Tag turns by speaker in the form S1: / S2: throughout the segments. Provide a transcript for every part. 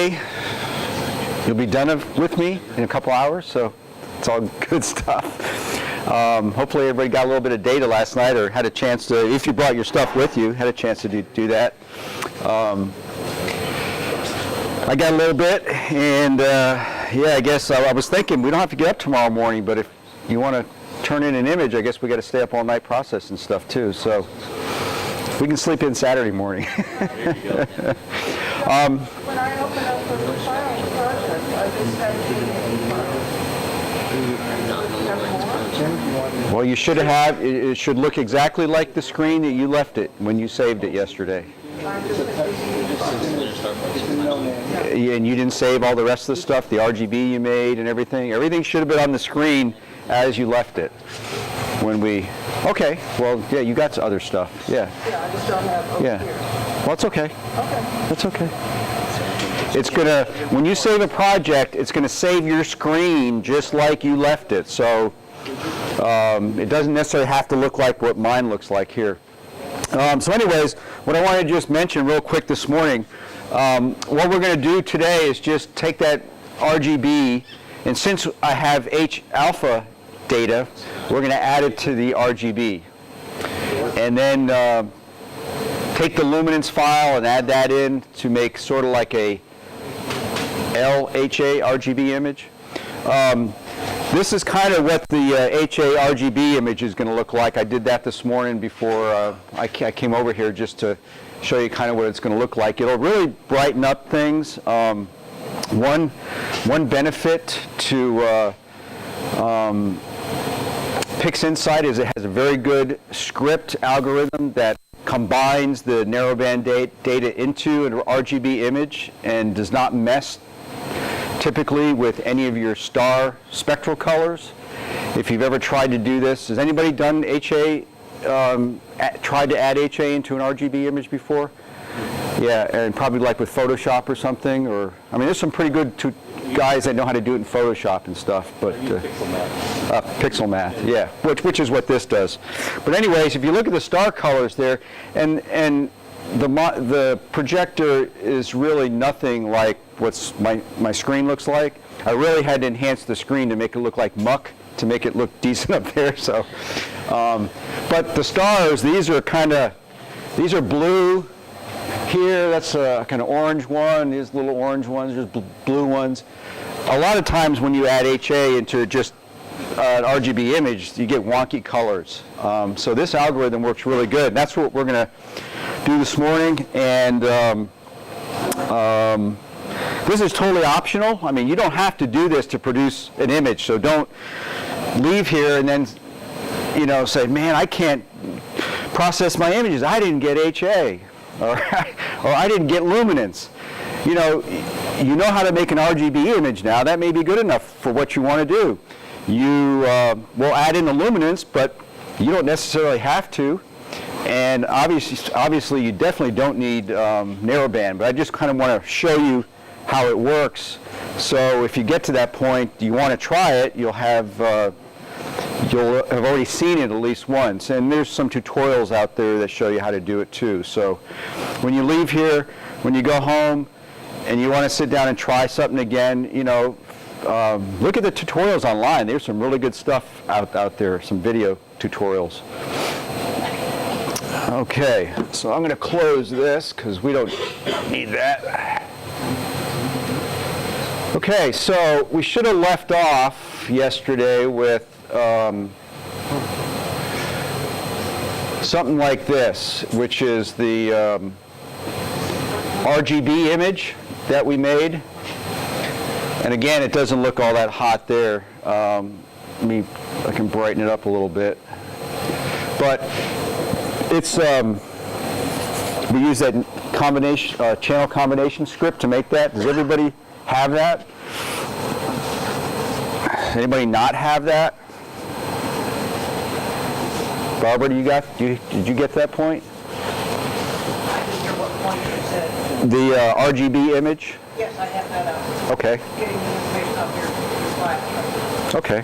S1: day, you'll be done with me in a couple hours, so it's all good stuff. Hopefully everybody got a little bit of data last night, or had a chance to, if you brought your stuff with you, had a chance to do that. I got a little bit, and yeah, I guess I was thinking we don't have to get up tomorrow morning, but if you want to turn in an image, I guess we got to stay up all night processing stuff too, so we can sleep in Saturday morning.
S2: There you go.
S3: When I open up the file project, I just had to
S1: Well, you should have, it should look exactly like the screen that you left it when you saved it yesterday. And you didn't save all the rest of the stuff, the RGB you made and everything? Everything should have been on the screen as you left it when we, okay, well, yeah, you got other stuff, yeah.
S3: Yeah, I just don't have over
S1: Yeah.
S3: here.
S1: Well, it's okay.
S3: Okay.
S1: That's okay. It's gonna, when you save a project, it's gonna save your screen just like you left it. So it doesn't necessarily have to look like what mine looks like here. So anyways, what I wanted to just mention real quick this morning, what we're gonna do today is just take that RGB, and since I have H-alpha data, we're gonna add it to the RGB. And then take the luminance file and add that in to make sort of like a LHA RGB image. This is kind of what the HA RGB image is going to look like. I did that this morning before I came over here just to show you kind of what it's going to look like. It'll really brighten up things. One benefit to PixInsight is it has a very good script algorithm that combines the narrowband data into an RGB image and does not mess typically with any of your star spectral colors. If you've ever tried to do this, has anybody done HA, tried to add HA into an RGB image before? Yeah, and probably like with Photoshop or something, or, I mean, there's some pretty good guys that know how to do it in Photoshop and stuff, but pixel math, yeah, which is what this does. But anyways, if you look at the star colors there, and the projector is really nothing like what's my screen looks like. I really had to enhance the screen to make it look like muck, to make it look decent up there. So, but the stars, these are blue. Here, that's a kind of orange one. These little orange ones, there's blue ones. A lot of times when you add HA into just an RGB image, you get wonky colors. So this algorithm works really good. That's what we're going to do this morning. And this is totally optional. I mean, you don't have to do this to produce an image. So don't leave here and then, you know, say, man, I can't process my images. I didn't get HA. Or I didn't get luminance. You know how to make an RGB image now. That may be good enough for what you want to do. You will add in the luminance, but you don't necessarily have to. And obviously, you definitely don't need narrowband. But I just kind of want to show you how it works. So if you get to that point, you want to try it, you'll have already seen it at least once, and there's some tutorials out there that show you how to do it too. So when you leave here, when you go home and you want to sit down and try something again, you know, look at the tutorials online. There's some really good stuff out there, some video tutorials. Okay, so I'm going to close this because we don't need that. Okay, so we should have left off yesterday with something like this, which is the RGB image that we made. And again, it doesn't look all that hot there. I can brighten it up a little bit. But it's, we use that combination, channel combination script to make that. Does everybody have that? Anybody not have that? Barbara, did you get that point?
S3: I didn't hear what point you said.
S1: The RGB image?
S3: Yes, I have that up.
S1: Okay.
S3: Getting the information up here for the flash.
S1: Okay.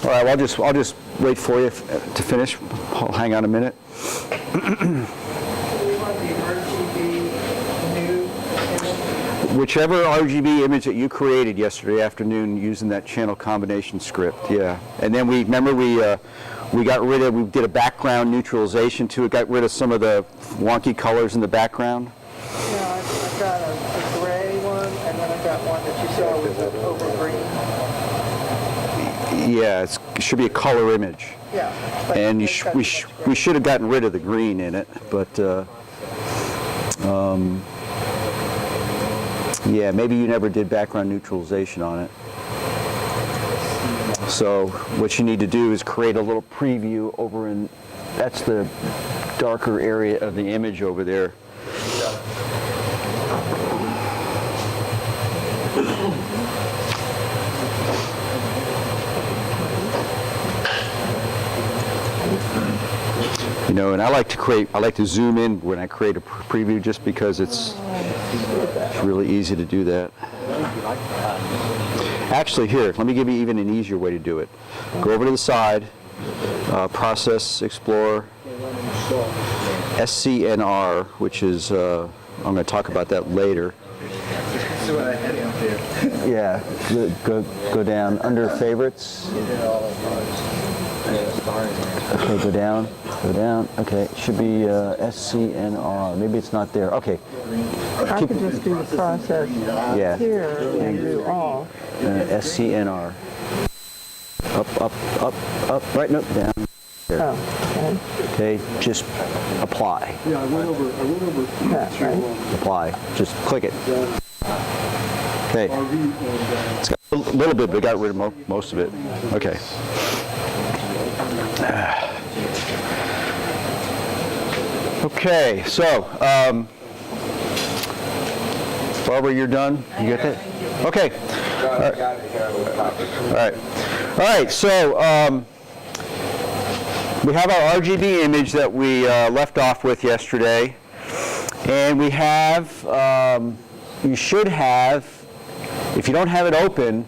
S1: All right, well, I'll just wait for you to finish. I'll hang on a minute.
S3: So we want the RGB new image.
S1: Whichever RGB image that you created yesterday afternoon using that channel combination script, yeah. And then we got rid of, we did a background neutralization to it, got rid of some of the wonky colors in the background.
S3: Yeah, I've got a gray one, and then I've got one that you saw was over green.
S1: Yeah, it should be a color image.
S3: Yeah. but
S1: And
S3: it's got
S1: we
S3: too much
S1: we
S3: gray.
S1: should have gotten rid of the green in it, but yeah, maybe you never did background neutralization on it. So what you need to do is create a little preview over in, that's the darker area of the image over there. You know, and I like to zoom in when I create a preview just because it's really easy to do that. Actually, here, let me give you even an easier way to do it. Go over to the side, Process Explorer, SCNR, which is, I'm going to talk about that later. Yeah, go down under Favorites. Okay, go down. Okay, it should be SCNR. Maybe it's not there. Okay.
S3: I could just do the process here and do all.
S1: SCNR. Up, right, nope, down. There.
S3: Oh,
S1: Okay, just apply.
S2: Yeah, I went over
S3: that, right?
S1: Apply. Just click it. Okay.
S2: RV and
S1: It's got a little bit, but it got rid of most of it. Okay. Okay, so, Barbara, you're done? You got that? Okay. All right, so we have our RGB image that we left off with yesterday, and we have, you should have, if you don't have it open,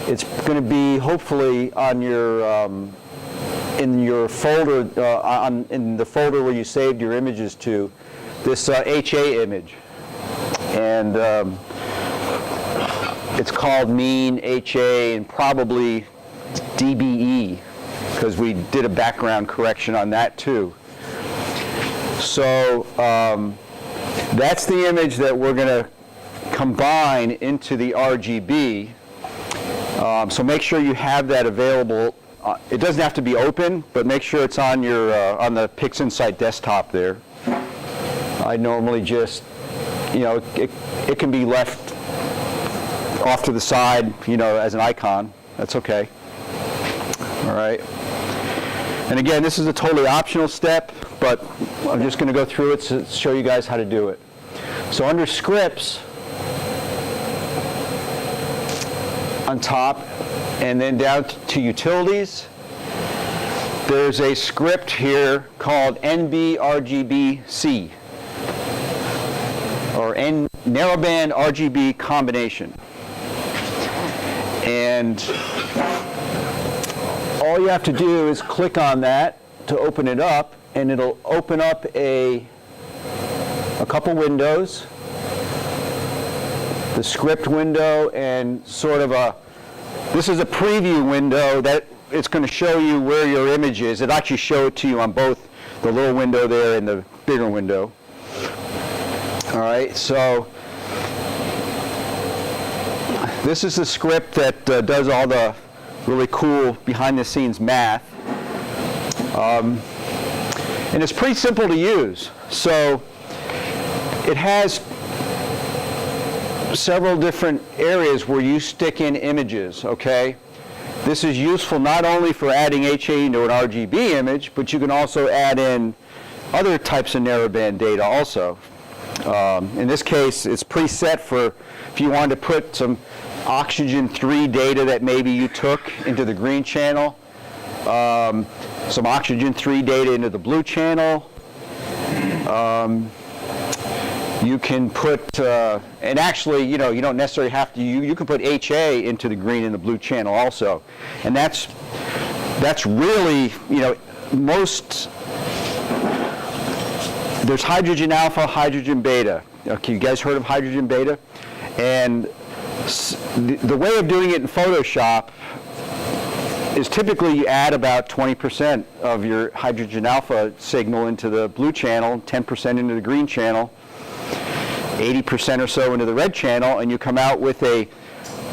S1: it's going to be hopefully on your in your folder, in the folder where you saved your images to, this HA image. And it's called mean HA and probably DBE, because we did a background correction on that too. So that's the image that we're going to combine into the RGB. So make sure you have that available. It doesn't have to be open, but make sure it's on your on the PixInsight desktop there. I normally just, you know, it can be left off to the side, you know, as an icon. That's okay. All right. And again, this is a totally optional step, but I'm just going to go through it to show you guys how to do it. So under Scripts, on top, and then down to Utilities, there's a script here called NB-RGB-C, or Narrowband RGB Combination. And all you have to do is click on that to open it up, and it'll open up a couple windows, the script window and sort of this is a preview window that it's going to show you where your image is. It'll actually show it to you on both the little window there and the bigger window. All right, so this is the script that does all the really cool behind-the-scenes math. And it's pretty simple to use. So it has several different areas where you stick in images, okay? This is useful not only for adding HA into an RGB image, but you can also add in other types of narrowband data also. In this case, it's preset for if you wanted to put some oxygen 3 data that maybe you took into the green channel, some oxygen 3 data into the blue channel. You can put, and actually, you know, you don't necessarily have to, you can put HA into the green and the blue channel also. And that's really, you know, there's hydrogen alpha, hydrogen beta. Okay, you guys heard of hydrogen beta? And the way of doing it in Photoshop is typically you add about 20% of your hydrogen alpha signal into the blue channel, 10% into the green channel, 80% or so into the red channel, and you come out with a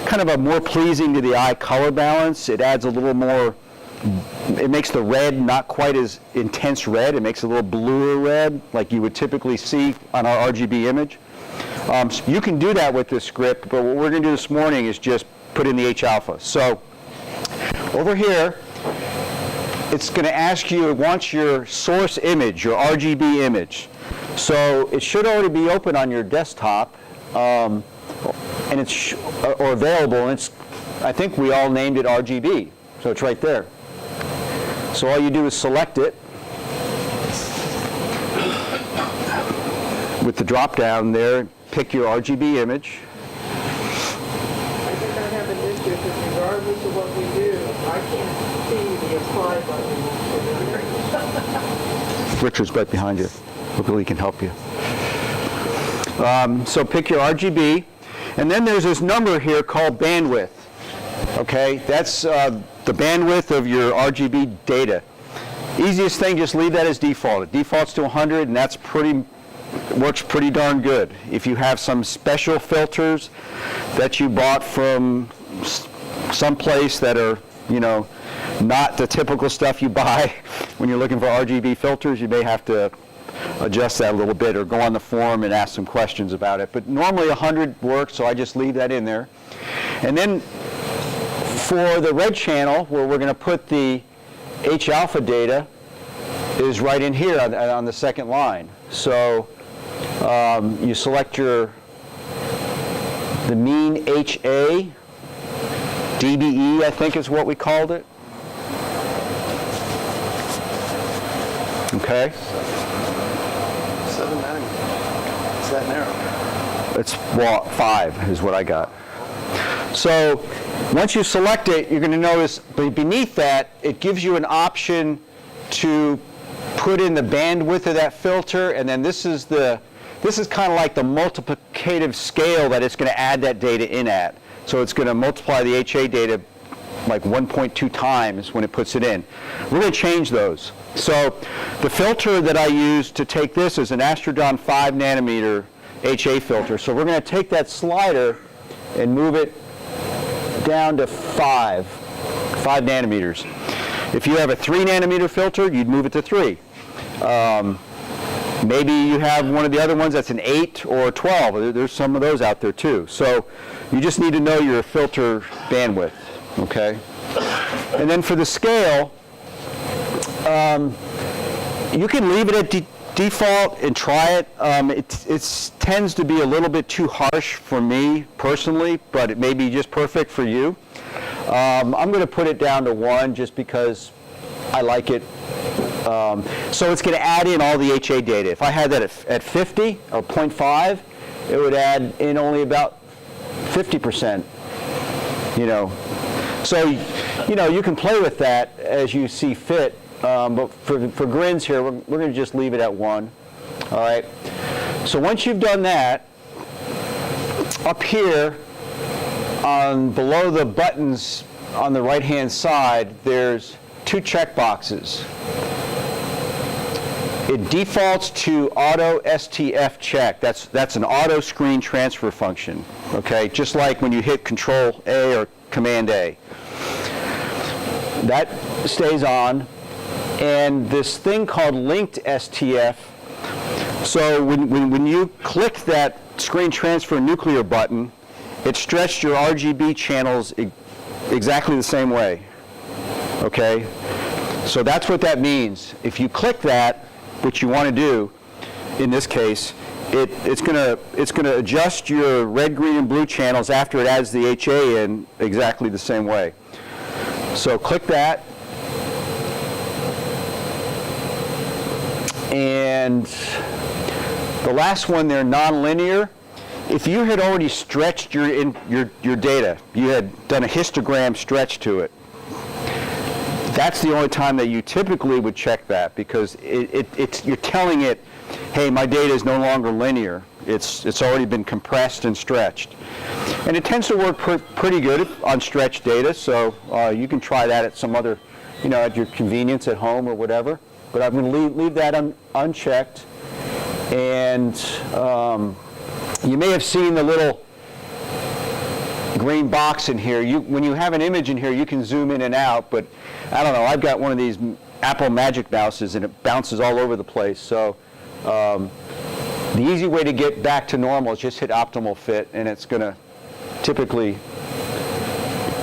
S1: kind of a more pleasing to the eye color balance. It adds a little more, it makes the red not quite as intense red. It makes it a little bluer red like you would typically see on our RGB image. So you can do that with this script, but what we're going to do this morning is just put in the H alpha. So over here, it's going to ask you, it wants your source image, your RGB image. So it should already be open on your desktop, and it's or available. And it's, I think we all named it RGB, so it's right there. So all you do is select it with the drop down there, pick your RGB image.
S3: I think I have an issue because regardless of what we do, I can't see the apply button.
S1: Richard's right behind you. Hopefully he can help you. So pick your RGB, and then there's this number here called bandwidth. Okay, that's the bandwidth of your RGB data. Easiest thing, just leave that as default. It defaults to 100, and that's works pretty darn good. If you have some special filters that you bought from someplace that are, you know, not the typical stuff you buy when you're looking for RGB filters, you may have to adjust that a little bit or go on the forum and ask some questions about it. But normally 100 works, so I just leave that in there. And then for the red channel, where we're going to put the H alpha data, is right in here on the second line. So you select the mean HA, DBE, I think is what we called it. Okay.
S2: 7 nanometers. It's that narrow.
S1: It's, well, 5 is what I got. So once you select it, you're going to notice beneath that, it gives you an option to put in the bandwidth of that filter, and then this is kind of like the multiplicative scale that it's going to add that data in at. So it's going to multiply the HA data like 1.2 times when it puts it in. We're going to change those. So the filter that I use to take this is an Astrodon 5 nanometer HA filter. So we're going to take that slider and move it down to 5 nanometers. If you have a 3 nanometer filter, you'd move it to 3. Maybe you have one of the other ones that's an 8 or a 12. There's some of those out there too. So you just need to know your filter bandwidth, okay? And then for the scale, you can leave it at default and try it. It tends to be a little bit too harsh for me personally, but it may be just perfect for you. I'm going to put it down to 1 just because I like it. So it's going to add in all the HA data. If I had that at 50 or 0.5, it would add in only about 50%. You know, so you know you can play with that as you see fit. But for grins here, we're going to just leave it at 1. All right. So once you've done that, up here, below the buttons on the right-hand side, there's 2 check boxes. It defaults to auto STF check. That's an auto screen transfer function. Okay, just like when you hit Control A or Command A. That stays on. And this thing called linked STF. So when you click that screen transfer nuclear button, it stretched your RGB channels exactly the same way. Okay, so that's what that means. If you click that, which you want to do, in this case, it's gonna adjust your red, green, and blue channels after it adds the HA in exactly the same way. So click that, and the last one there, nonlinear. If you had already stretched your data, you had done a histogram stretch to it, that's the only time that you typically would check that, because you're telling it, hey, my data is no longer linear. It's already been compressed and stretched. And it tends to work pretty good on stretched data, so you can try that at some other, at your convenience at home or whatever. But I'm going to leave that unchecked. And you may have seen the little green box in here. When you have an image in here, you can zoom in and out, but I don't know, I've got one of these Apple Magic Mouses and it bounces all over the place. So the easy way to get back to normal is just hit optimal fit, and it's going to typically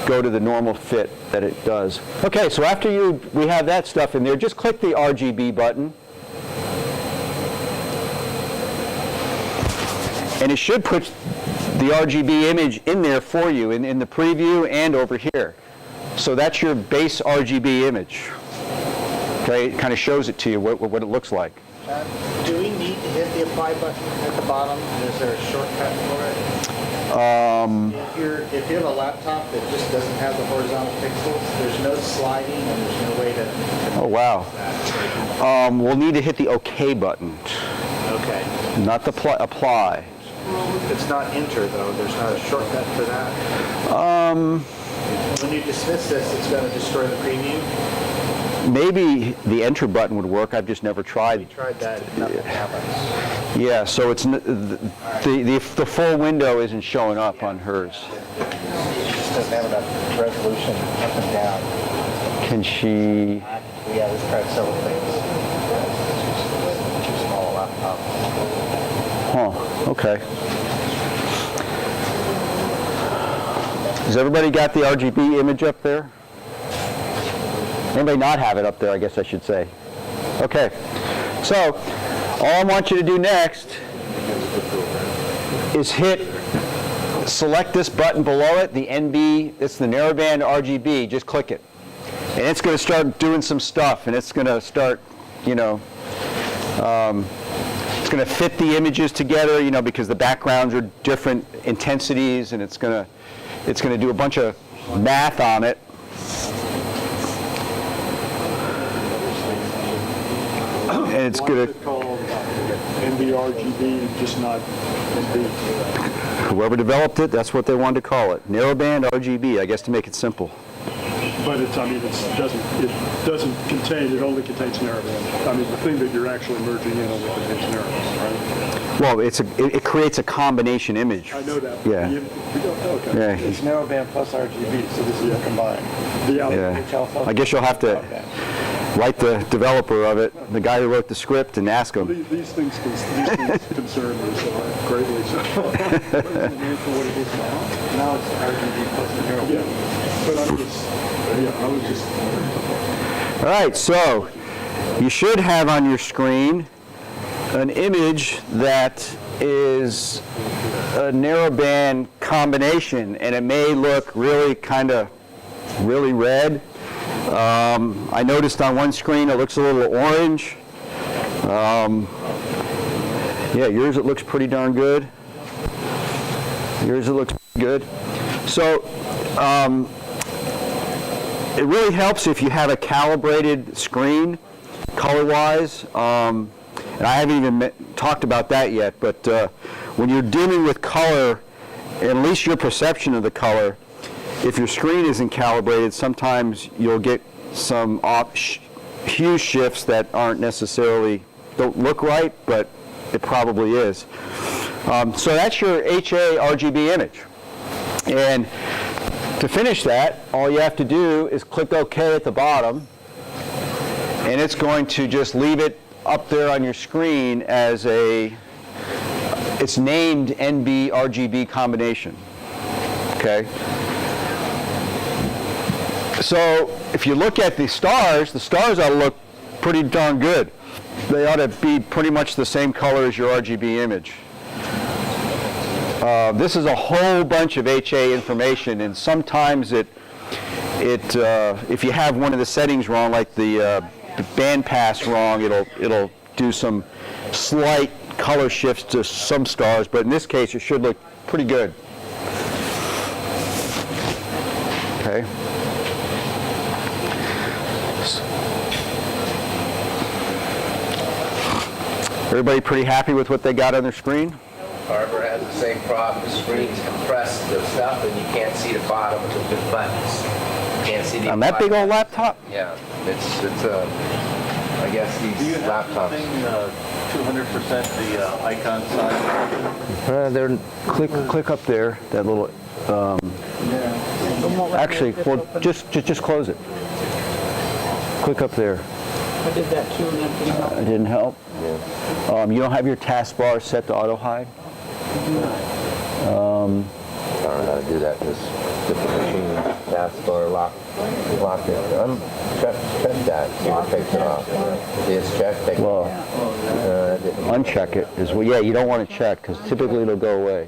S1: go to the normal fit that it does. Okay, so after we have that stuff in there, just click the RGB button. And it should put the RGB image in there for you in the preview and over here. So that's your base RGB image. Okay, it kind of shows it to you what it looks like.
S2: Do we need to hit the apply button at the bottom? Is there a shortcut for it? If you have a laptop that just doesn't have the horizontal pixels, there's no sliding and there's no way to
S1: Oh, wow. We'll need to hit the OK button.
S2: Okay.
S1: Not the apply.
S2: It's not enter, though. There's not a shortcut for that. When you dismiss this, it's going to destroy the preview.
S1: Maybe the enter button would work. I've just never tried.
S2: We tried that. Nothing happens.
S1: Yeah, so it's the full window isn't showing up on hers.
S2: It just doesn't have enough resolution up and down.
S1: Can she?
S2: Yeah, we've tried several things. Too small a laptop.
S1: Huh. Okay. Has everybody got the RGB image up there? Anybody not have it up there, I guess I should say. Okay. So, all I want you to do next is select this button below it, the NB, it's the narrowband RGB, just click it. And it's going to start doing some stuff, and it's going to start, it's going to fit the images together, because the backgrounds are different intensities, and it's going to do a bunch of math on it. And it's going to
S4: called NBRGB, just not NB.
S1: Whoever developed it, that's what they wanted to call it. Narrowband RGB, I guess, to make it simple.
S4: But it doesn't contain, it only contains narrowband. I mean, the thing that you're actually merging in only contains narrowband, right?
S1: Well, it creates a combination image.
S4: I know that.
S1: Yeah.
S4: Okay.
S1: Yeah.
S2: It's narrowband plus RGB, so this is combined.
S1: Yeah. I guess you'll have to write the developer of it, the guy who wrote the script, and ask him.
S4: These things concern me greatly. So. What is the name for what it is now?
S2: Now it's RGB plus the narrowband.
S4: Yeah. But I was just.
S1: All right, so you should have on your screen an image that is a narrowband combination, and it may look really really red. I noticed on one screen it looks a little orange. Yeah, yours it looks pretty darn good. Yours it looks good. So it really helps if you have a calibrated screen color-wise. And I haven't even talked about that yet, but when you're dealing with color, at least your perception of the color, if your screen isn't calibrated, sometimes you'll get some hue shifts that don't look right, but it probably is. So that's your HA RGB image. And to finish that, all you have to do is click OK at the bottom, and it's going to just leave it up there on your screen as it's named NB RGB combination. Okay. So if you look at the stars ought to look pretty darn good. They ought to be pretty much the same color as your RGB image. This is a whole bunch of HA information, and sometimes if you have one of the settings wrong, like the band pass wrong, it'll do some slight color shifts to some stars, but in this case it should look pretty good. Okay. Everybody pretty happy with what they got on their screen?
S5: Harbor has the same problem. The screens compress the stuff, and you can't see the bottom of the buttons. You can't see the
S1: On that big old laptop?
S5: Yeah, it's I guess
S6: Do you
S5: these
S6: have
S5: laptops.
S6: the thing 200% the icon size?
S1: There, click up there, that little, actually, well, just close it. Click up there.
S3: I did that too, and that didn't help.
S1: It didn't help? You don't have your taskbar set to auto hide?
S5: I don't know how to do that. This different machine taskbar lock it. Check that. See what takes it off. Yes, check. Take it
S1: Well,
S5: off.
S1: uncheck it as well. Yeah, you don't want to check because typically it'll go away.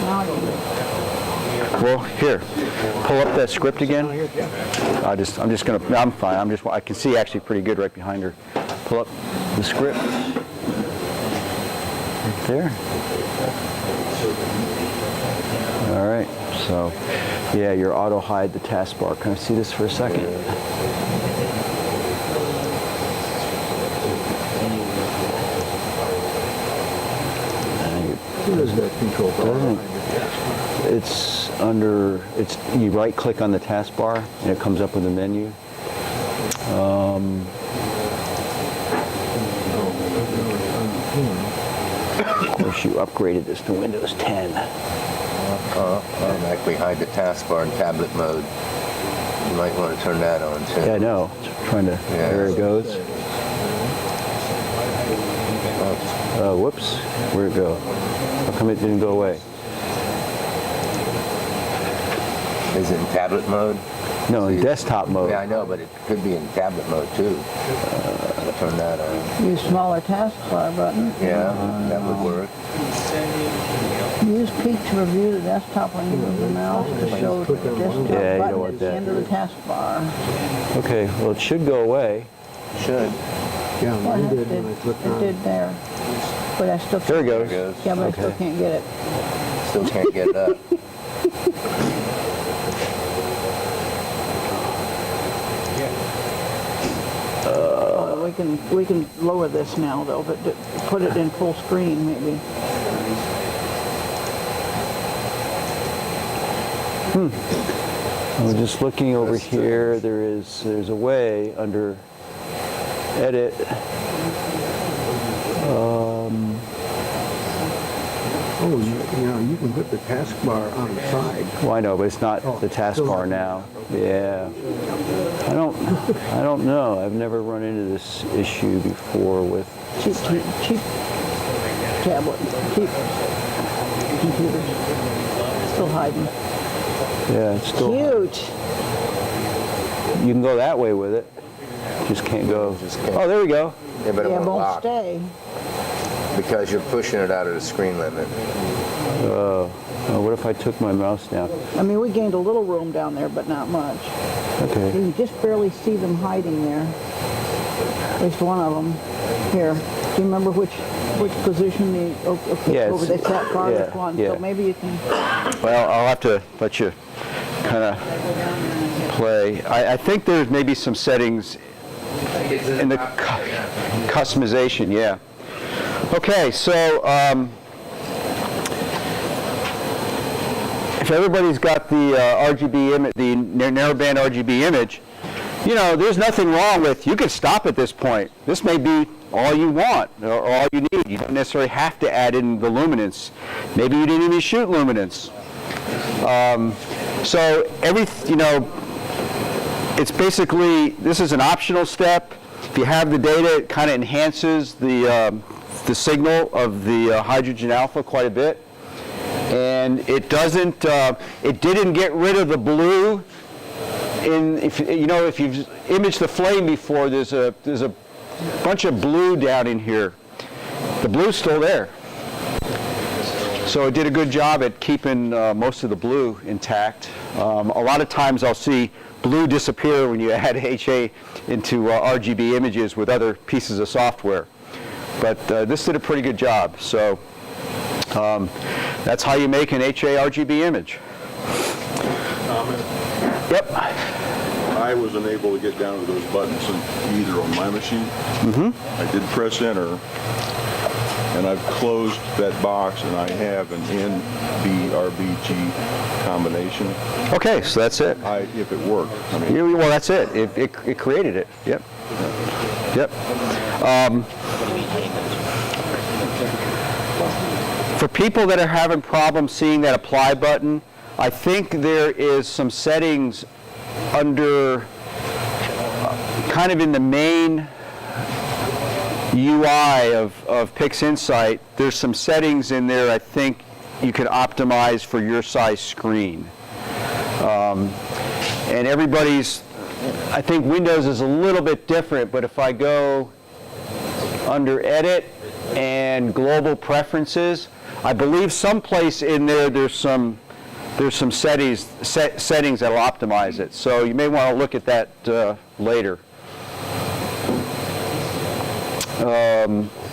S3: Now you do.
S1: Well, here, pull up that script again. I'm just gonna. No, I'm fine. I can see actually pretty good right behind her. Pull up the script. Right there. All right. So, yeah, your auto hide the taskbar. Can I see this for a second?
S7: Who does that control power?
S1: It's under, you right click on the taskbar and it comes up with a menu. Of course you upgraded this to Windows 10.
S5: Automatically hide the taskbar in tablet mode. You might want to turn that on too.
S1: Yeah, I know. Trying to, there it goes. Whoops, where'd it go? How come it didn't go away?
S5: Is it in tablet mode?
S1: No, in desktop mode.
S5: Yeah, I know, but it could be in tablet mode too. I'll turn that on.
S8: Use smaller taskbar button.
S5: Yeah, that would work.
S8: Use peek to review the desktop when you move the mouse to show the desktop
S1: Yeah, you don't
S8: button
S1: want
S8: at the
S1: that.
S8: end of the taskbar.
S1: Okay, well it should go away.
S5: Should.
S7: Yeah,
S8: Yeah,
S7: mine
S8: it
S7: did
S8: did,
S7: when I clicked
S8: it
S7: on it.
S8: did there. But I still
S1: There it
S8: can't,
S1: goes.
S5: There it goes.
S8: yeah, but I still
S1: Okay.
S8: can't get it.
S5: Still can't get it up.
S8: Oh, we can lower this now though, but put it in full screen maybe.
S1: I'm just looking over here. There's a way under edit.
S7: Oh, you can put the taskbar on the side.
S1: Well, I know, but it's not the taskbar now. Yeah. I don't know. I've never run into this issue before with.
S8: Cheap tablet, cheap computers. Still hiding.
S1: Yeah, it's still.
S8: Cute.
S1: You can go that way with it. Just can't go. Oh, there we go.
S5: Yeah, but it
S8: Yeah, it
S5: won't
S8: won't
S5: lock
S8: stay.
S5: because you're pushing it out of the screen limit.
S1: Oh, what if I took my mouse down?
S8: I mean, we gained a little room down there, but not much.
S1: Okay.
S8: You can just barely see them hiding there. At least one of them. Here. Do you remember which position the
S1: Yeah,
S8: over
S1: it's-
S8: they sat farthest
S1: yeah,
S8: one?
S1: yeah.
S8: So maybe you can.
S1: Well, I'll have to let you kind of play. I think there's maybe some settings in the customization, yeah. Okay, so if everybody's got the RGB image, the narrowband RGB image, you know, there's nothing wrong with, you can stop at this point. This may be all you want or all you need. You don't necessarily have to add in the luminance. Maybe you didn't even shoot luminance. So it's basically, this is an optional step. If you have the data, it kind of enhances the signal of the hydrogen alpha quite a bit. And it doesn't, it didn't get rid of the blue. If you've imaged the flame before, there's a bunch of blue down in here. The blue's still there. So it did a good job at keeping most of the blue intact. A lot of times I'll see blue disappear when you add HA into RGB images with other pieces of software. But this did a pretty good job. So that's how you make an HA RGB image. Yep.
S9: I was unable to get down to those buttons either on my machine. I did press enter, and I've closed that box, and I have an NBRBG combination.
S1: Okay, so that's it.
S9: If it worked, I mean,
S1: Yeah, well, that's it. It created it. Yep. Yep. For people that are having problems seeing that apply button, I think there is some settings under, kind of in the main UI of PixInsight. There's some settings in there I think you can optimize for your size screen. And everybody's, I think Windows is a little bit different, but if I go under Edit and Global Preferences, I believe someplace in there there's some settings that'll optimize it. So you may want to look at that later.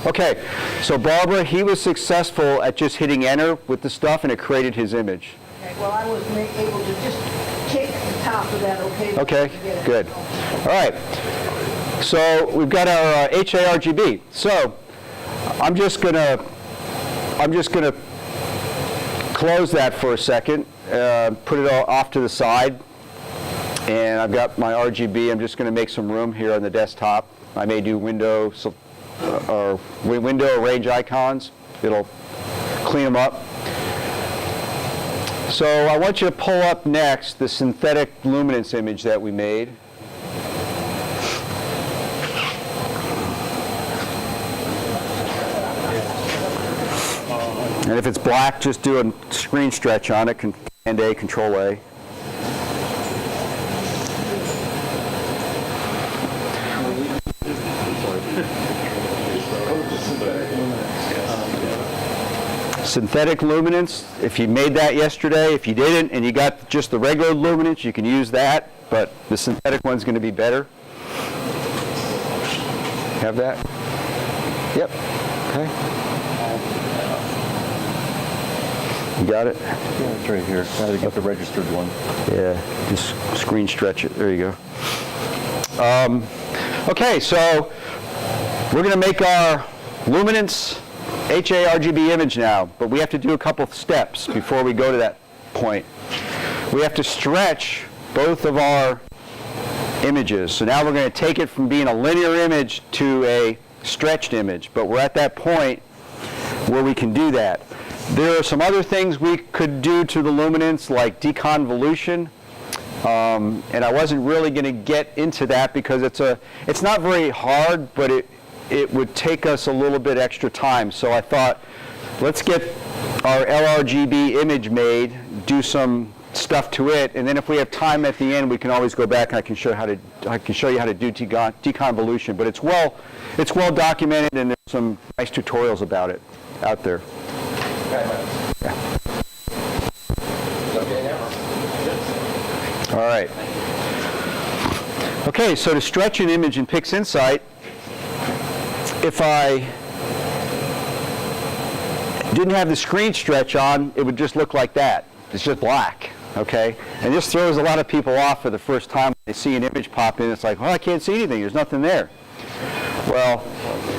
S1: Okay, so Barbara, he was successful at just hitting enter with the stuff, and it created his image.
S8: Okay, well, I was able to just kick the top of that, okay?
S1: Okay, good. All right, so we've got our HARGB. So I'm just gonna close that for a second, put it all off to the side, and I've got my RGB. I'm just going to make some room here on the desktop. I may do window or range icons. It'll clean them up. So I want you to pull up next the synthetic luminance image that we made. And if it's black, just do a screen stretch on it, Command-A, Control-A. Synthetic luminance, if you made that yesterday, if you didn't and you got just the regular luminance, you can use that, but the synthetic one's going to be better. Have that? Yep. Okay. You got it?
S6: Yeah, it's right here. Now to get the registered one.
S1: Yeah, just screen stretch it. There you go. Okay, so we're going to make our luminance HARGB image now, but we have to do a couple of steps before we go to that point. We have to stretch both of our images. So now we're going to take it from being a linear image to a stretched image, but we're at that point where we can do that. There are some other things we could do to the luminance, like deconvolution, and I wasn't really going to get into that because it's not very hard, but it would take us a little bit extra time. So I thought, let's get our LRGB image made, do some stuff to it, and then if we have time at the end, we can always go back and I can show you how to do deconvolution. But it's well documented, and there's some nice tutorials about it out there. Yeah. All right. Okay, so to stretch an image in PixInsight, if I didn't have the screen stretch on, it would just look like that. It's just black, okay? And this throws a lot of people off for the first time. They see an image pop in, it's like, well, I can't see anything. There's nothing there. Well,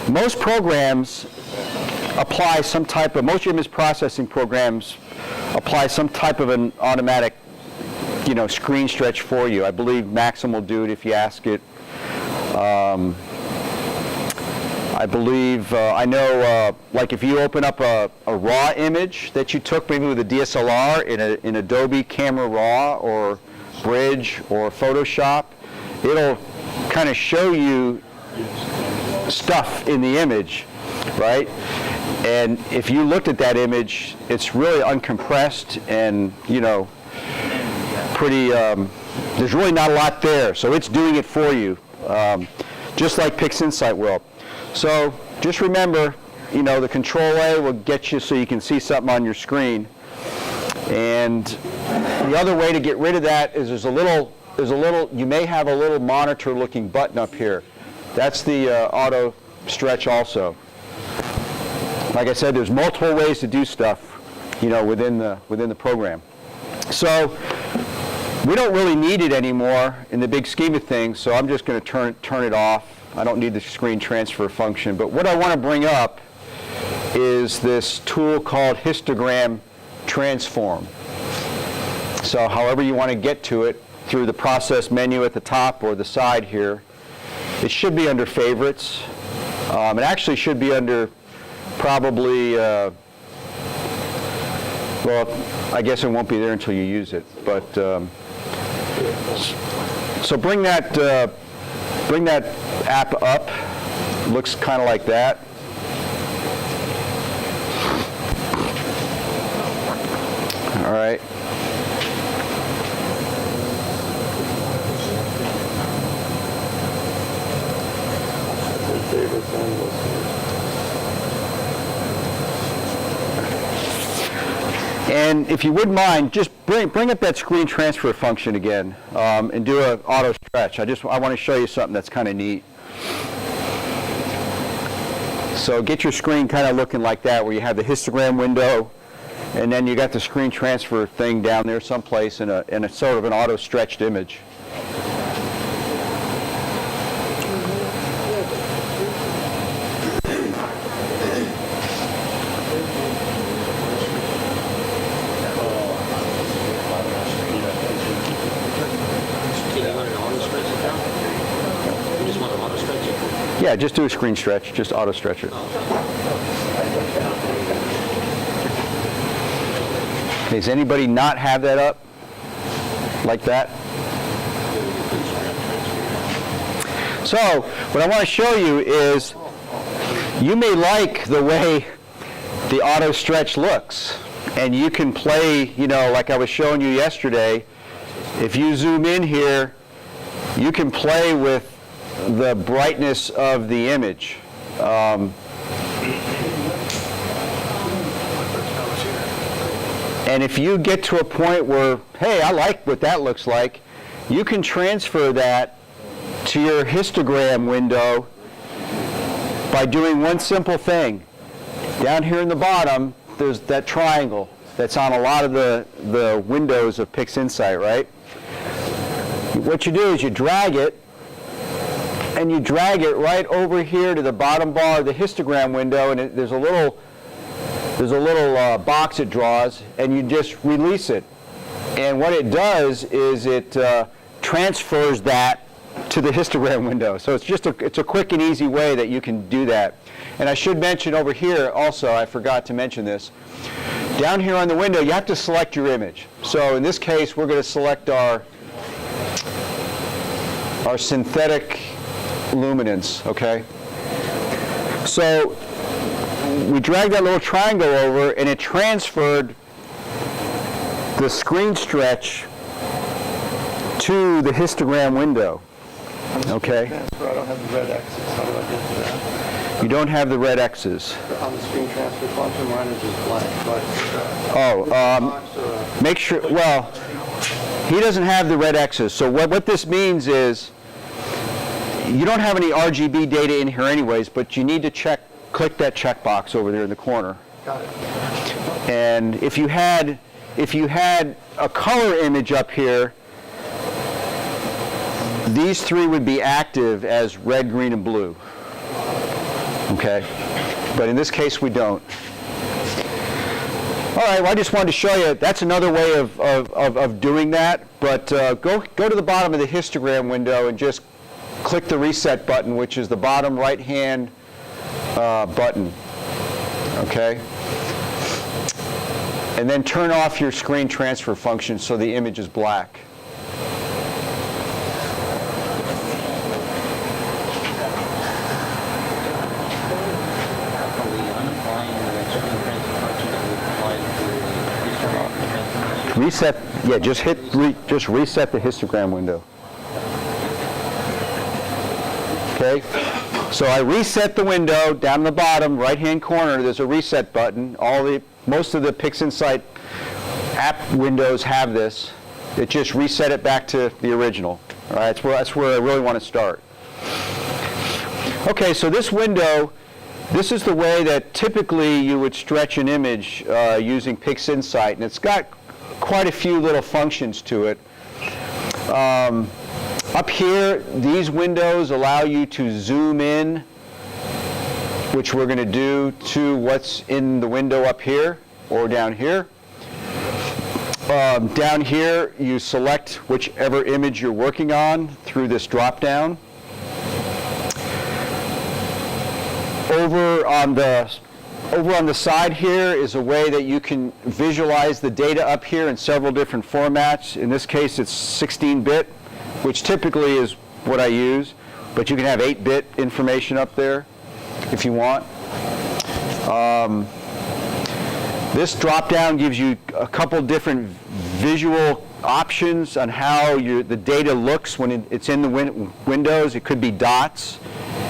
S1: most programs apply some type of, most image processing programs apply some type of an automatic, screen stretch for you. I believe Maxim will do it if you ask it. I believe, I know, like if you open up a raw image that you took maybe with a DSLR in Adobe Camera Raw or Bridge or Photoshop, it'll kind of show you stuff in the image, right? And if you looked at that image, it's really uncompressed and, pretty, there's really not a lot there. So it's doing it for you, just like PixInsight will. So just remember, the Control-A will get you so you can see something on your screen. And the other way to get rid of that is you may have a little monitor-looking button up here. That's the auto stretch also. Like I said, there's multiple ways to do stuff, within the program. So We don't really need it anymore in the big scheme of things, so I'm just going to turn it off. I don't need the screen transfer function. But what I want to bring up is this tool called histogram transform. So however you want to get to it, through the process menu at the top or the side here, it should be under favorites. It actually should be under probably, well, I guess it won't be there until you use it. But so bring that app up. Looks kind of like that. All right. And if you wouldn't mind, just bring up that screen transfer function again and do an auto stretch. I want to show you something that's kind of neat. So get your screen kind of looking like that, where you have the histogram window, and then you got the screen transfer thing down there someplace in a sort of an auto stretched image. Yeah, just do a screen stretch, just auto stretch it. Does anybody not have that up like that? So what I want to show you is, you may like the way the auto stretch looks, and you can play, you know, like I was showing you yesterday. If you zoom in here, you can play with the brightness of the image. And if you get to a point where, hey, I like what that looks like, you can transfer that to your histogram window by doing one simple thing. Down here in the bottom, there's that triangle that's on a lot of the windows of PixInsight, right? What you do is you drag it, and you drag it right over here to the bottom bar of the histogram window, and there's a little box it draws, and you just release it. And what it does is it transfers that to the histogram window. So it's a quick and easy way that you can do that. And I should mention over here also, I forgot to mention this, down here on the window you have to select your image. So in this case we're going to select our synthetic luminance, okay? So we drag that little triangle over, and it transferred the screen stretch to the histogram window, okay?
S6: Transfer, I don't have the red X's. How do I get to that?
S1: You don't have the red X's.
S6: On the screen transfer function, mine is just blank. But,
S1: Make sure, well, he doesn't have the red X's. So what this means is, you don't have any RGB data in here anyways, but you need to click that checkbox over there in the corner.
S6: got it.
S1: And if you had a color image up here, these three would be active as red, green, and blue. Okay? But in this case, we don't. All right, well, I just wanted to show you, that's another way of doing that. But go to the bottom of the histogram window and just click the reset button, which is the bottom right-hand button. Okay? And then turn off your screen transfer function so the image is black. Reset, yeah, just reset the histogram window. Okay, so I reset the window. Down in the bottom right-hand corner, there's a reset button. Most of the PixInsight app windows have this. It just reset it back to the original. All right, that's where I really want to start. Okay, so this window, this is the way that typically you would stretch an image using PixInsight, and it's got quite a few little functions to it. Up here, these windows allow you to zoom in, which we're going to do to what's in the window up here or down here. Down here, you select whichever image you're working on through this drop-down. Over on the side here is a way that you can visualize the data up here in several different formats. In this case, it's 16-bit, which typically is what I use, but you can have 8-bit information up there if you want. This drop-down gives you a couple different visual options on how the data looks when it's in the windows. It could be dots.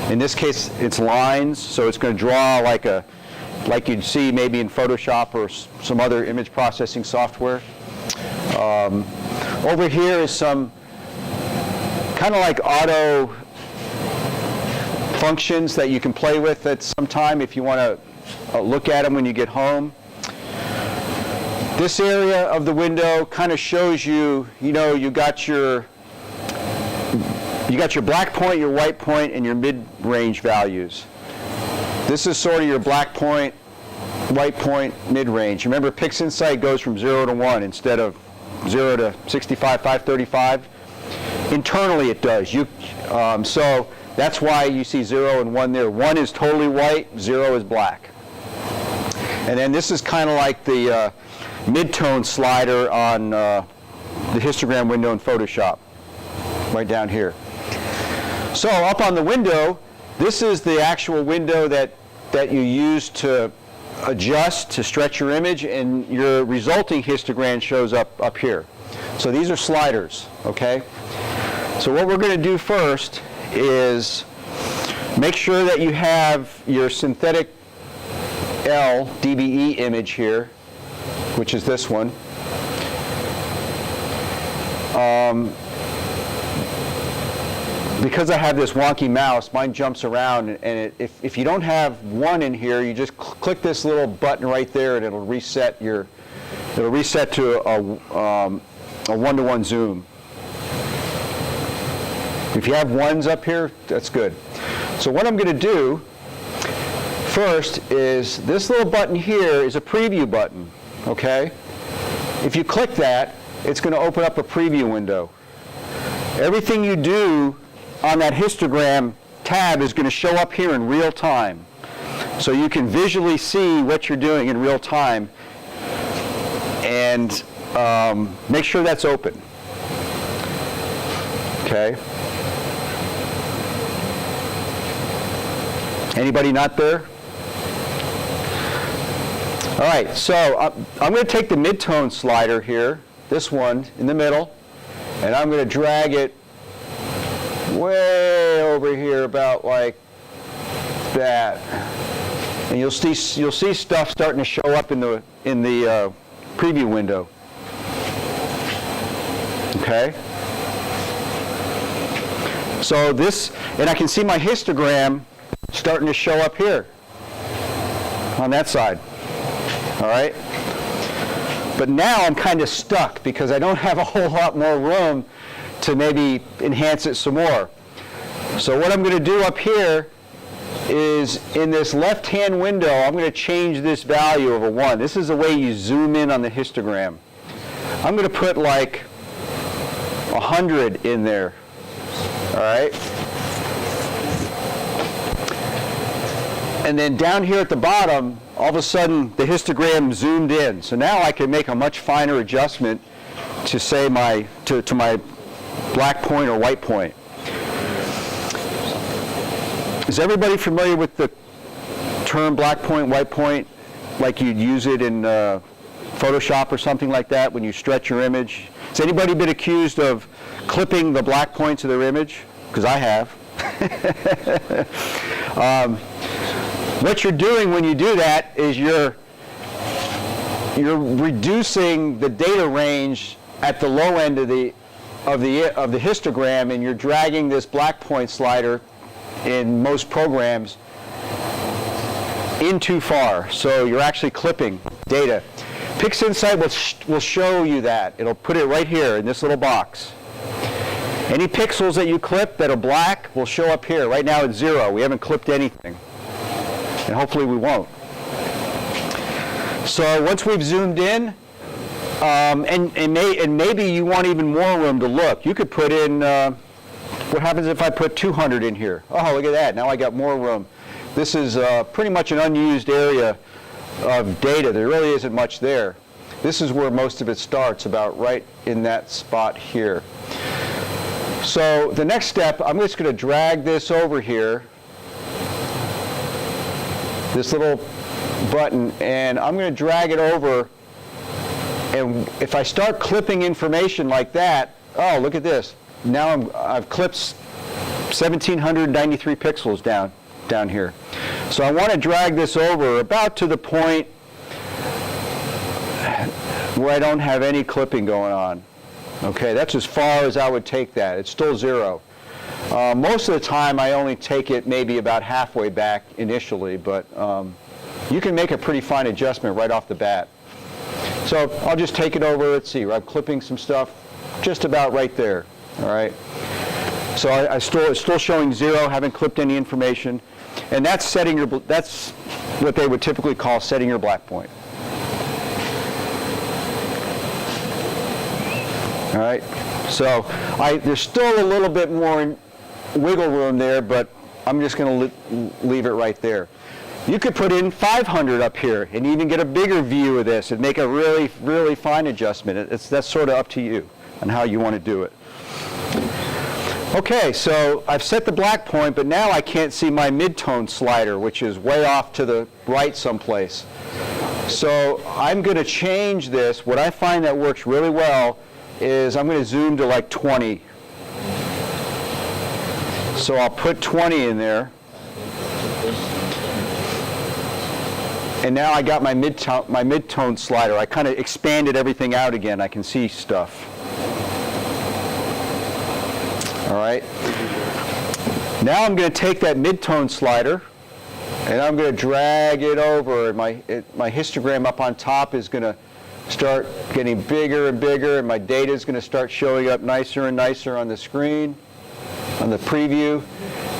S1: In this case, it's lines, so it's going to draw like you'd see maybe in Photoshop or some other image processing software. Over here is some kind of like auto functions that you can play with at some time if you want to look at them when you get home. This area of the window kind of shows you, you got your black point, your white point, and your mid-range values. This is sort of your black point, white point, mid-range. Remember, PixInsight goes from 0 to 1 instead of 0 to 65, 535. Internally it does. So that's why you see 0 and 1 there. 1 is totally white, 0 is black. And then this is kind of like the mid-tone slider on the histogram window in Photoshop, right down here. So up on the window, this is the actual window that you use to adjust, to stretch your image, and your resulting histogram shows up here. So these are sliders, okay? So what we're going to do first is make sure that you have your synthetic L DBE image here, which is this one. Because I have this wonky mouse, mine jumps around, and if you don't have 1 in here, you just click this little button right there, and it'll reset to a 1-to-1 zoom. If you have 1s up here, that's good. So what I'm going to do first is this little button here is a preview button, okay? If you click that, it's going to open up a preview window. Everything you do on that histogram tab is going to show up here in real time. So you can visually see what you're doing in real time, and make sure that's open. Okay? Anybody not there? All right, so I'm going to take the mid-tone slider here, this one in the middle, and I'm going to drag it way over here about like that. And you'll see stuff starting to show up in the preview window. Okay? So this, and I can see my histogram starting to show up here on that side. All right? But now I'm kind of stuck because I don't have a whole lot more room to maybe enhance it some more. So what I'm going to do up here is in this left-hand window, I'm going to change this value of a 1. This is the way you zoom in on the histogram. I'm going to put like 100 in there. All right? And then down here at the bottom, all of a sudden the histogram zoomed in. So now I can make a much finer adjustment to say to my black point or white point. Is everybody familiar with the term black point, white point, like you'd use it in Photoshop or something like that when you stretch your image? Has anybody been accused of clipping the black points of their image? Because I have. What you're doing when you do that is you're reducing the data range at the low end of the histogram, and you're dragging this black point slider in most programs in too far. So you're actually clipping data. PixInsight will show you that. It'll put it right here in this little box. Any pixels that you clip that are black will show up here. Right now it's 0. We haven't clipped anything. And hopefully we won't. So once we've zoomed in, and maybe you want even more room to look, you could put in, what happens if I put 200 in here? Oh, look at that. Now I got more room. This is pretty much an unused area of data. There really isn't much there. This is where most of it starts, about right in that spot here. So the next step, I'm just going to drag this over here, this little button, and I'm going to drag it over, and if I start clipping information like that, oh, look at this. Now I've clipped 1,793 pixels down here. So I want to drag this over about to the point where I don't have any clipping going on. Okay, that's as far as I would take that. It's still 0. Most of the time I only take it maybe about halfway back initially, but you can make a pretty fine adjustment right off the bat. So I'll just take it over. Let's see, I'm clipping some stuff just about right there. All right. So it's still showing 0, haven't clipped any information, and that's that's what they would typically call setting your black point. All right. So there's still a little bit more wiggle room there, but I'm just going to leave it right there. You could put in 500 up here and even get a bigger view of this and make a really, really fine adjustment. That's sort of up to you and how you want to do it. Okay, so I've set the black point, but now I can't see my midtone slider, which is way off to the right someplace. So I'm going to change this. What I find that works really well is I'm going to zoom to like 20. So I'll put 20 in there. And now I got my midtone slider. I kind of expanded everything out again. I can see stuff. All right. Now I'm going to take that midtone slider and I'm going to drag it over. My histogram up on top is going to start getting bigger and bigger, and my data is going to start showing up nicer and nicer on the screen, on the preview.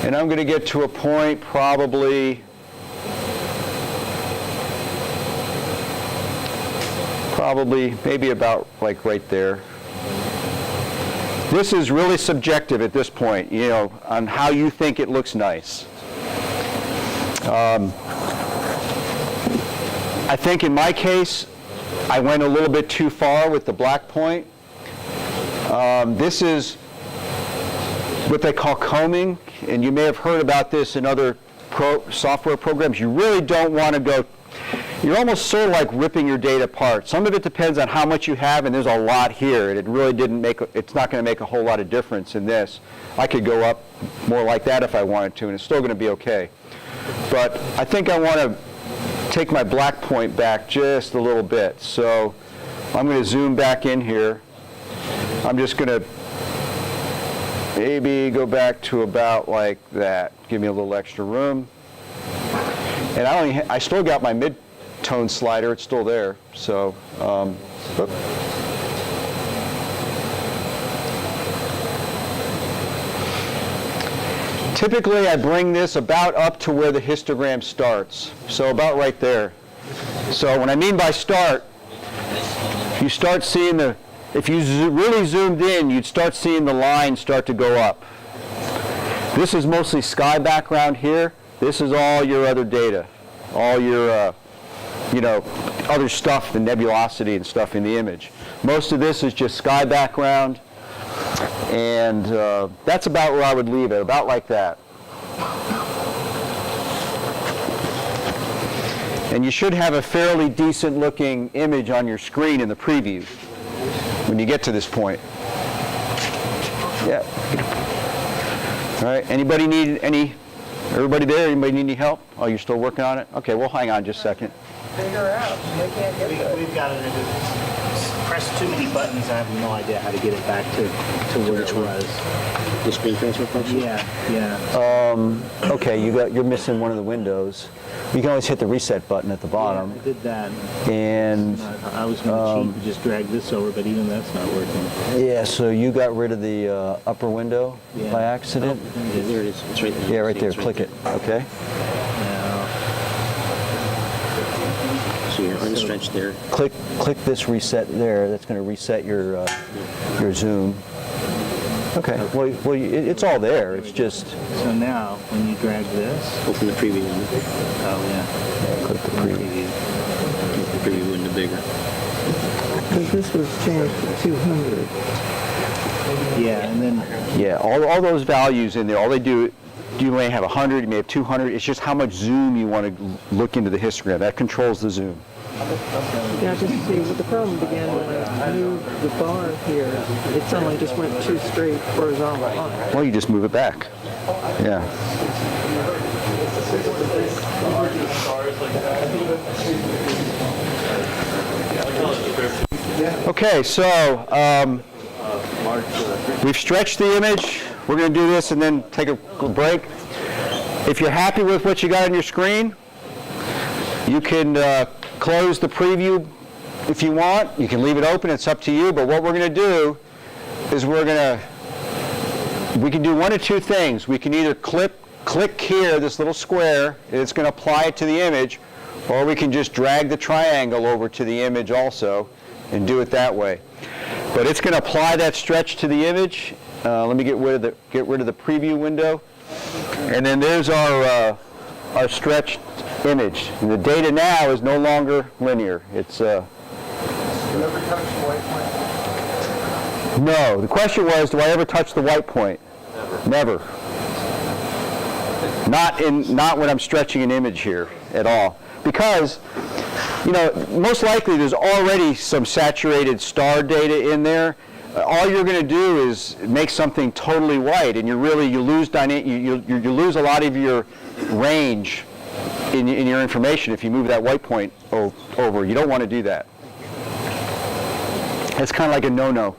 S1: And I'm going to get to a point probably maybe about like right there. This is really subjective at this point, you know, on how you think it looks nice. I think in my case, I went a little bit too far with the black point. This is what they call combing, and you may have heard about this in other software programs. You really don't want to go. You're almost sort of like ripping your data apart. Some of it depends on how much you have, and there's a lot here, and it really it's not going to make a whole lot of difference in this. I could go up more like that if I wanted to, and it's still going to be okay. But I think I want to take my black point back just a little bit. So I'm going to zoom back in here. I'm just going to maybe go back to about like that. Give me a little extra room. And I still got my mid-tone slider. It's still there. So, typically I bring this about up to where the histogram starts. So about right there. So when I mean by start, you start seeing if you really zoomed in, you'd start seeing the line start to go up. This is mostly sky background here. This is all your other data, all your, other stuff, the nebulosity and stuff in the image. Most of this is just sky background, and that's about where I would leave it, about like that. And you should have a fairly decent looking image on your screen in the preview when you get to this point. Yeah. All right, anybody need everybody there? Anybody need any help? Oh, you're still working on it? Okay, well, hang on just a second.
S3: figure out. They can't get that.
S2: We've got it, press too many buttons, I have no idea how to get it back to where it was.
S6: The screen transfer function?
S2: Yeah.
S1: Okay, you're missing one of the windows. You can always hit the reset button at the bottom.
S2: I did that.
S1: And
S2: I was going to cheat and just drag this over, but even that's not working.
S1: yeah, so you got rid of the upper window by accident.
S6: Yeah, there it is. It's right there.
S1: Yeah, right
S6: See,
S1: there.
S6: it's
S1: Click it. Okay.
S2: Now,
S6: So you're unstretched there.
S1: Click this reset there. That's going to reset your zoom. Okay. Well, it's all there. It's just
S2: so now, when you drag this,
S6: Open the preview window.
S2: oh yeah,
S1: click the preview.
S6: Make the preview window bigger.
S7: Because this was changed to 200.
S2: yeah, and then
S1: Yeah, all those values in there. All they do. You may have 100. You may have 200. It's just how much zoom you want to look into the histogram. That controls the zoom.
S3: Yeah, just see, what the problem began when I moved the bar here. It suddenly just went two straight horizontal lines.
S1: Well, you just move it back. Yeah. Okay, so we've stretched the image. We're going to do this and then take a break. If you're happy with what you got on your screen, you can close the preview if you want. You can leave it open. It's up to you. But what we're going to do is we can do one of two things. We can either click here, this little square, and it's going to apply it to the image, or we can just drag the triangle over to the image also and do it that way. But it's going to apply that stretch to the image. Let me get rid of the preview window, and then there's our stretched image. And the data now is no longer linear. It's
S2: you ever touch the white point?
S1: no. The question was, do I ever touch the white point? Never. Not when I'm stretching an image here at all, because most likely there's already some saturated star data in there. All you're going to do is make something totally white, and you lose you lose a lot of your range in your information if you move that white point over. You don't want to do that. It's kind of like a no-no.